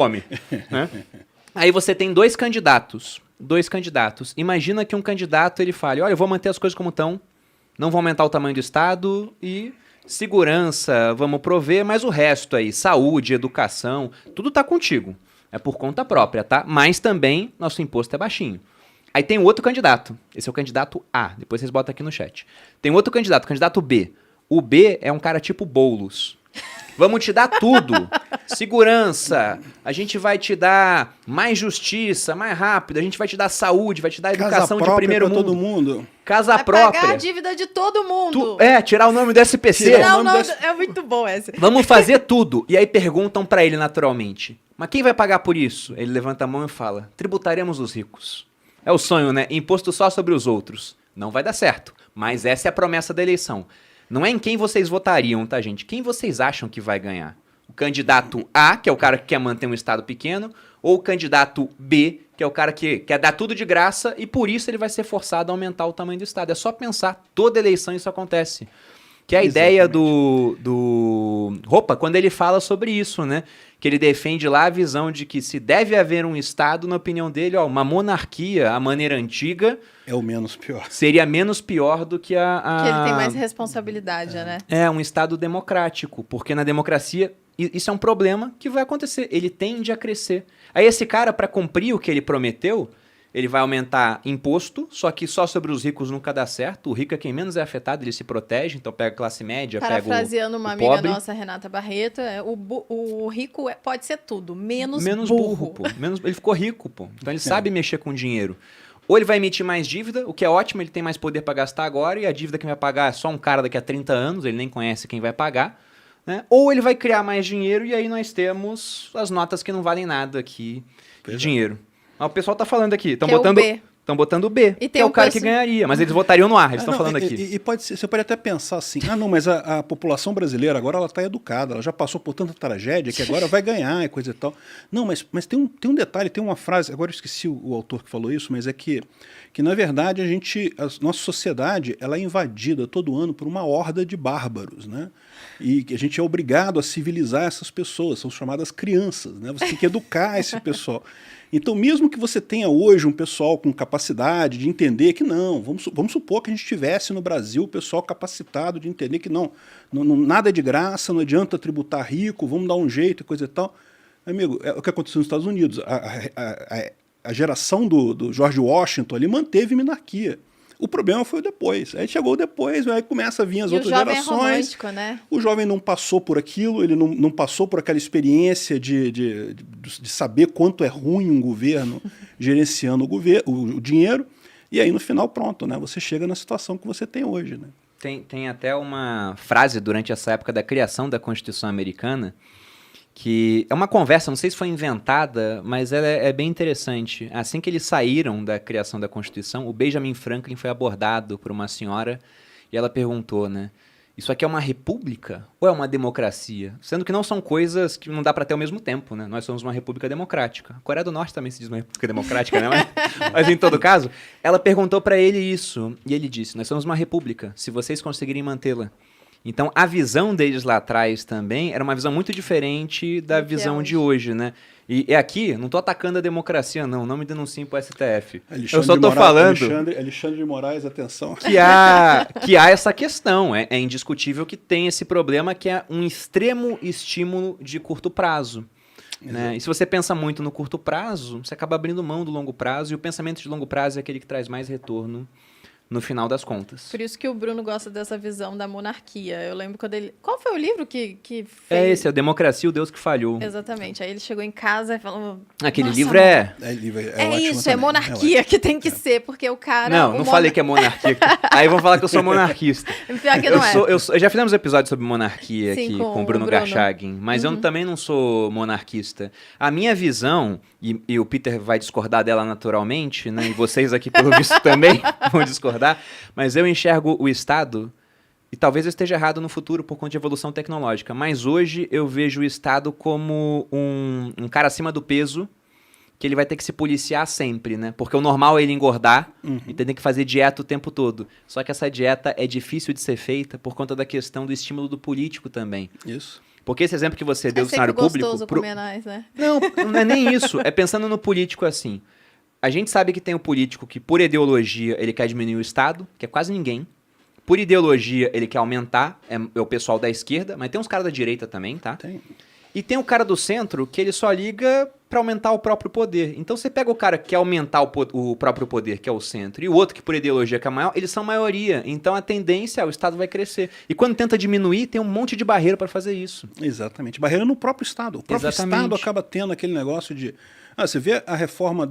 fome, né? Aí você tem dois candidatos. Imagina que um candidato ele fale, olha, eu vou manter as coisas como estão, não vou aumentar o tamanho do Estado e segurança, vamos prover, mas o resto aí, saúde, educação, tudo tá contigo. É por conta própria, tá? Mas também nosso imposto é baixinho. Aí tem outro candidato. Esse é o candidato A. Depois vocês botam aqui no chat. Tem outro candidato, candidato B. O B é um cara tipo Boulos. Vamos te dar tudo. Segurança. A gente vai te dar mais justiça, mais rápido. A gente vai te dar saúde, vai te dar educação de primeiro mundo. Todo mundo. Casa vai própria. Pagar a dívida de todo mundo. Tirar o nome do SPC. É muito bom essa. Vamos fazer tudo. E aí perguntam pra ele naturalmente. Mas quem vai pagar por isso? Ele levanta a mão e fala, tributaremos os ricos. É o sonho, né? Imposto só sobre os outros. Não vai dar certo. Mas essa é a promessa da eleição. Não é em quem vocês votariam, tá, gente? Quem vocês acham que vai ganhar? O candidato A, que é o cara que quer manter um estado pequeno, ou o candidato B, que é o cara que quer dar tudo de graça e por isso ele vai ser forçado a aumentar o tamanho do estado. É só pensar, toda eleição isso acontece. Que é a ideia do Roupa, quando ele fala sobre isso, né? Que ele defende lá a visão de que se deve haver um Estado, na opinião dele, uma monarquia, a maneira antiga... É o menos pior. Seria menos pior do que Que ele tem mais responsabilidade, né? É, um Estado democrático, porque na democracia isso é um problema que vai acontecer, ele tende a crescer. Aí esse cara, para cumprir o que ele prometeu, ele vai aumentar imposto, só que só sobre os ricos nunca dá certo. O rico é quem menos é afetado, ele se protege, então pega a classe média, pega o pobre. Parafraseando uma amiga nossa, Renata Barreto, o rico pode ser tudo, menos burro. Pô. Ele ficou rico, pô. Então ele sabe mexer com dinheiro. Ou ele vai emitir mais dívida, o que é ótimo, ele tem mais poder para gastar agora, e a dívida que vai pagar é só um cara daqui a 30 anos, ele nem conhece quem vai pagar. Né? Ou ele vai criar mais dinheiro, e aí nós temos as notas que não valem nada aqui de dinheiro. Mas o pessoal tá falando aqui, estão botando o B, que é o cara que ganharia, mas eles votariam no ar, eles estão falando aqui. E pode ser, você pode até pensar assim, mas a população brasileira agora ela está educada, ela já passou por tanta tragédia que agora vai ganhar e coisa e tal. Não, mas tem um detalhe, tem uma frase, agora eu esqueci o autor que falou isso, mas é que na verdade a nossa sociedade ela é invadida todo ano por uma horda de bárbaros, né? E a gente é obrigado a civilizar essas pessoas, são chamadas crianças, né? Você tem que educar esse pessoal. Então, mesmo que você tenha hoje um pessoal com capacidade de entender que não, vamos supor que a gente tivesse no Brasil o pessoal capacitado de entender que não, nada é de graça, não adianta tributar rico, vamos dar um jeito e coisa e tal. Amigo, é o que aconteceu nos Estados Unidos. A geração do George Washington ali manteve monarquia. O problema foi depois. Aí chegou depois, aí começa a vir as outras gerações. O jovem é romântico, né? O jovem não passou por aquilo, ele não passou por aquela experiência de saber quanto é ruim um governo gerenciando o dinheiro. E aí, no final, pronto, né? Você chega na situação que você tem hoje, né? Tem até uma frase durante essa época da criação da Constituição Americana, que é uma conversa, não sei se foi inventada, mas ela é bem interessante. Assim que eles saíram da criação da Constituição, o Benjamin Franklin foi abordado por uma senhora e ela perguntou, né? Isso aqui é uma república ou é uma democracia? Sendo que não são coisas que não dá para ter ao mesmo tempo, né? Nós somos uma república democrática. A Coreia do Norte também se diz uma república democrática, né? Mas em todo caso, ela perguntou para ele isso e ele disse, nós somos uma república, se vocês conseguirem mantê-la. Então, a visão deles lá atrás também era uma visão muito diferente da visão de hoje, né? E aqui, não tô atacando a democracia, não me denunciem pro STF. Eu só tô falando... Alexandre de Moraes, atenção. Que há essa questão, é indiscutível que tem esse problema que é um extremo estímulo de curto prazo. Né? E se você pensa muito no curto prazo, você acaba abrindo mão do longo prazo, e o pensamento de longo prazo é aquele que traz mais retorno no final das contas. Por isso que o Bruno gosta dessa visão da monarquia. Eu lembro quando ele... Qual foi o livro que fez? É esse, a Democracia, o Deus que Falhou. Exatamente. Aí ele chegou em casa e falou... Aquele livro é... É isso, também. É monarquia que tem que ser, porque o cara... Não falei que é monarquia. Aí vão falar que eu sou monarquista. Pior que não é. Já fizemos um episódio sobre monarquia aqui com o Bruno Garchagin, mas eu também não sou monarquista. A minha visão, e o Peter vai discordar dela naturalmente, né? E vocês aqui, pelo visto, também vão discordar, mas eu enxergo o Estado, e talvez eu esteja errado no futuro por conta de evolução tecnológica, mas hoje eu vejo o Estado como um cara acima do peso, que ele vai ter que se policiar sempre, né? Porque o normal é ele engordar e ter que fazer dieta o tempo todo. Só que essa dieta é difícil de ser feita por conta da questão do estímulo do político também. Isso. Porque esse exemplo que você deu É do cenário sempre público... gostoso comer mais, né? Não é nem isso. É pensando no político assim. A gente sabe que tem o político que, por ideologia, ele quer diminuir o Estado, que é quase ninguém. Por ideologia, ele quer aumentar, é o pessoal da esquerda, mas tem uns caras da direita também, tá? Tem. E tem o cara do centro que ele só liga pra aumentar o próprio poder. Então você pega o cara que quer aumentar o próprio poder, que é o centro, e o outro que por ideologia que é maior, eles são maioria. Então a tendência é o Estado vai crescer. E quando tenta diminuir, tem um monte de barreira para fazer isso. Exatamente. Barreira no próprio Estado. O próprio Exatamente. Estado acaba tendo aquele negócio de... você vê a reforma